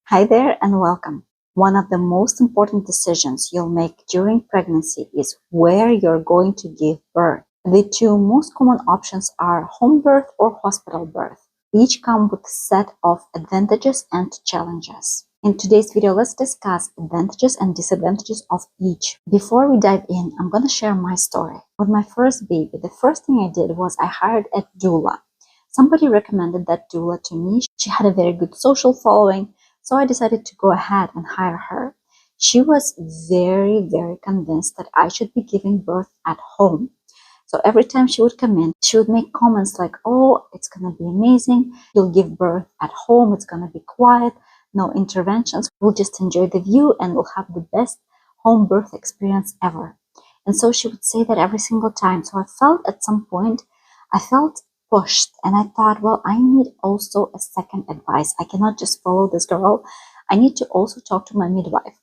Hi there and welcome. One of the most important decisions you'll make during pregnancy is where you're going to give birth. The two most common options are home birth or hospital birth. Each come with a set of advantages and challenges. In today's video, let's discuss advantages and disadvantages of each. Before we dive in, I'm going to share my story. With my first baby, the first thing I did was I hired a doula. Somebody recommended that doula to me. She had a very good social following. So I decided to go ahead and hire her. She was very convinced that I should be giving birth at home. So every time she would come in, she would make comments like, oh, it's going to be amazing. You'll give birth at home. It's going to be quiet. No interventions. We'll just enjoy the view and we'll have the best home birth experience ever. And so she would say that every single time. So I felt at some point, I felt pushed and I thought, well, I need also a second advice. I cannot just follow this girl. I need to also talk to my midwife.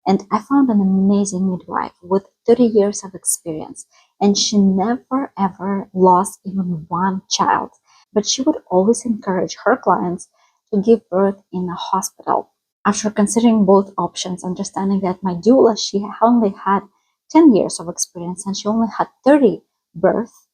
And I found an amazing midwife with 30 years of experience. And she never ever lost even one child. But she would always encourage her clients to give birth in a hospital. After considering both options, understanding that my doula, she only had 10 years of experience and she only had 30 births.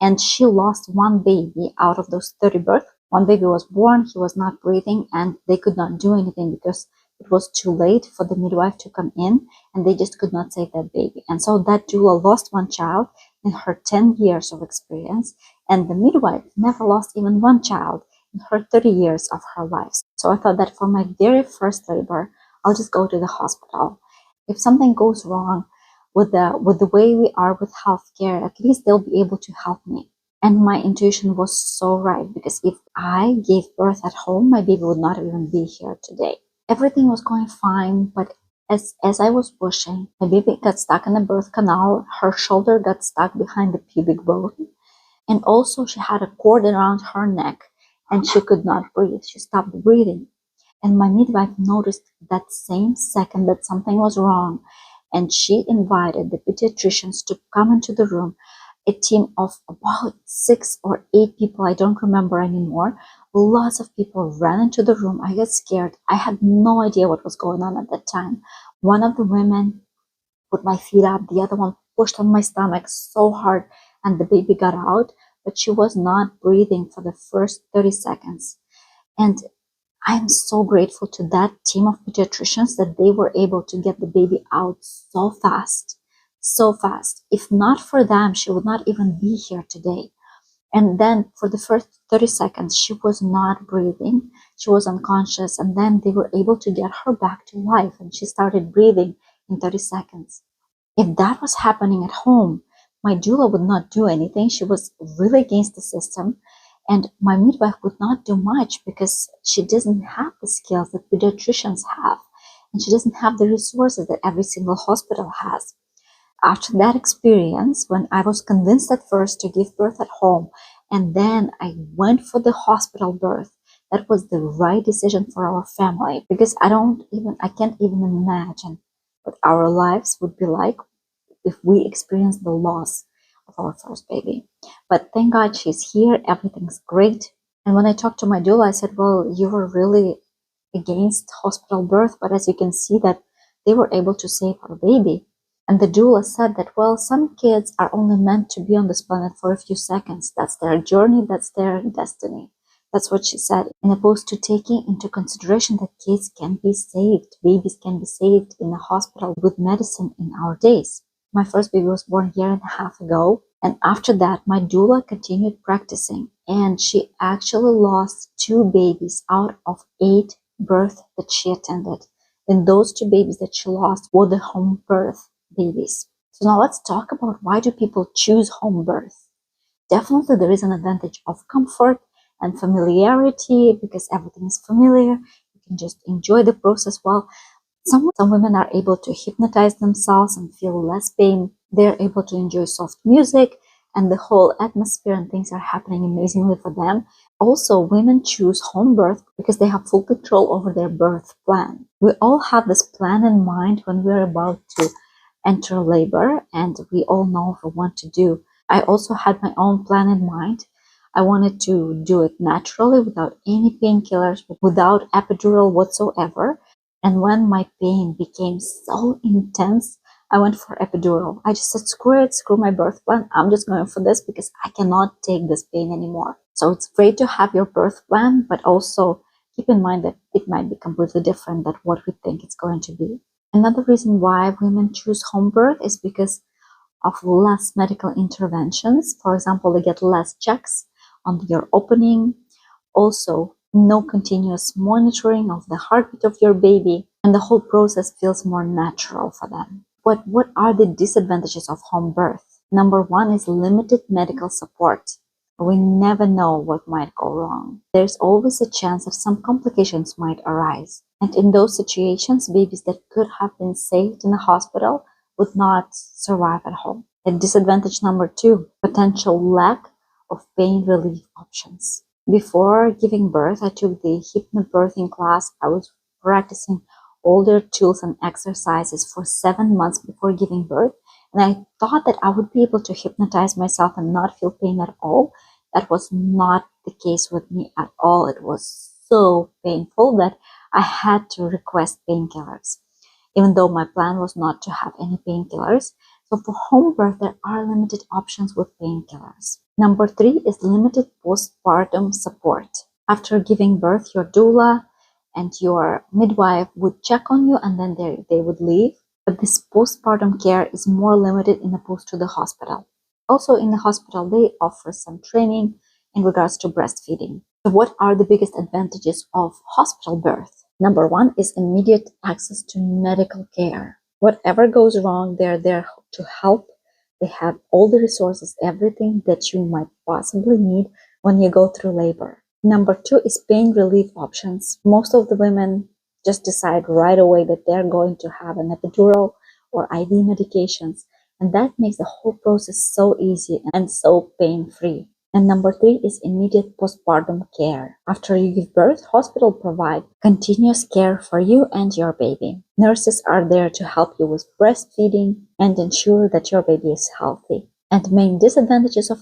And she lost one baby out of those 30 births. One baby was born, he was not breathing, and they could not do anything because it was too late for the midwife to come in, and they just could not save that baby. And so that doula lost one child in her 10 years of experience, and the midwife never lost even one child in her 30 years of her life. So I thought that for my very first labor, I'll just go to the hospital. If something goes wrong with the way we are with healthcare, at least they'll be able to help me. And my intuition was so right, because if I gave birth at home, my baby would not even be here today. Everything was going fine, but as I was pushing, my baby got stuck in the birth canal. Her shoulder got stuck behind the pubic bone, and also she had a cord around her neck and she could not breathe. She stopped breathing. And my midwife noticed that same second that something was wrong, and she invited the pediatricians to come into the room. A team of about 6 or 8 people, I don't remember anymore. Lots of people ran into the room. I got scared. I had no idea what was going on at that time. One of the women put my feet up, the other one pushed on my stomach so hard, and the baby got out, but she was not breathing for the first 30 seconds. And I am so grateful to that team of pediatricians that they were able to get the baby out so fast, so fast. If not for them, she would not even be here today. And then for the first 30 seconds, she was not breathing. She was unconscious. And then they were able to get her back to life, and she started breathing in 30 seconds. If that was happening at home, my doula would not do anything. She was really against the system. And my midwife would not do much because she doesn't have the skills that pediatricians have. And she doesn't have the resources that every single hospital has. After that experience, when I was convinced at first to give birth at home, and then I went for the hospital birth, that was the right decision for our family, because I can't even imagine what our lives would be like if we experienced the loss of our first baby. But thank God she's here. Everything's great. And when I talked to my doula, I said, well, you were really against hospital birth, but as you can see that they were able to save our baby. And the doula said that, well, some kids are only meant to be on this planet for a few seconds. That's their journey. That's their destiny. That's what she said, in opposed to taking into consideration that kids can be saved, babies can be saved in a hospital with medicine in our days. My first baby was born a year and a half ago. And after that, my doula continued practicing. And she actually lost 2 babies out of 8 births that she attended. And those 2 babies that she lost were the home birth babies. So now let's talk about, why do people choose home birth? Definitely there is an advantage of comfort and familiarity, because everything is familiar. You can just enjoy the process well. Some women are able to hypnotize themselves and feel less pain. They're able to enjoy soft music, and the whole atmosphere and things are happening amazingly for them. Also, women choose home birth because they have full control over their birth plan. We all have this plan in mind when we're about to enter labor, and we all know what we want to do. I also had my own plan in mind. I wanted to do it naturally without any painkillers, without epidural whatsoever. And when my pain became so intense, I went for epidural. I just said, screw it, screw my birth plan. I'm just going for this because I cannot take this pain anymore. So it's great to have your birth plan, but also keep in mind that it might be completely different than what we think it's going to be. Another reason why women choose home birth is because of less medical interventions. For example, they get less checks on your opening. Also, no continuous monitoring of the heartbeat of your baby, and the whole process feels more natural for them. But what are the disadvantages of home birth? Number one is limited medical support. We never know what might go wrong. There's always a chance that some complications might arise. And in those situations, babies that could have been saved in a hospital would not survive at home. And disadvantage number two, potential lack of pain relief options. Before giving birth, I took the hypnobirthing class. I was practicing all their tools and exercises for 7 months before giving birth. And I thought that I would be able to hypnotize myself and not feel pain at all. That was not the case with me at all. It was so painful that I had to request painkillers, even though my plan was not to have any painkillers. So for home birth, there are limited options with painkillers. Number three is limited postpartum support. After giving birth, your doula and your midwife would check on you and then they would leave. But this postpartum care is more limited in opposed to the hospital. Also in the hospital, they offer some training in regards to breastfeeding. So what are the biggest advantages of hospital birth? Number one is immediate access to medical care. Whatever goes wrong, they're there to help. They have all the resources, everything that you might possibly need when you go through labor. Number two is pain relief options. Most of the women just decide right away that they're going to have an epidural or IV medications. And that makes the whole process so easy and so pain-free. And number three is immediate postpartum care. After you give birth, hospital provide continuous care for you and your baby. Nurses are there to help you with breastfeeding and ensure that your baby is healthy. And the main disadvantages of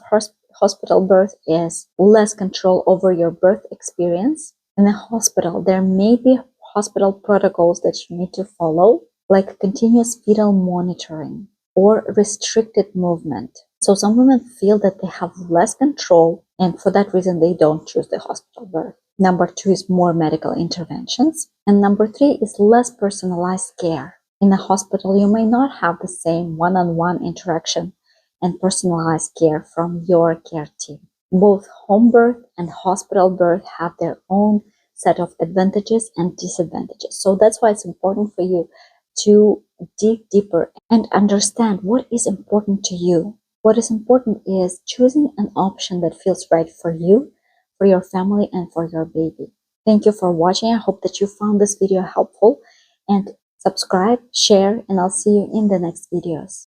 hospital birth is less control over your birth experience. In a hospital, there may be hospital protocols that you need to follow, like continuous fetal monitoring or restricted movement. So some women feel that they have less control, and for that reason they don't choose the hospital birth. Number two is more medical interventions. And number three is less personalized care. In a hospital, you may not have the same one-on-one interaction and personalized care from your care team. Both home birth and hospital birth have their own set of advantages and disadvantages. So that's why it's important for you to dig deeper and understand what is important to you. What is important is choosing an option that feels right for you, for your family, and for your baby. Thank you for watching. I hope that you found this video helpful, and subscribe, share, and I'll see you in the next videos.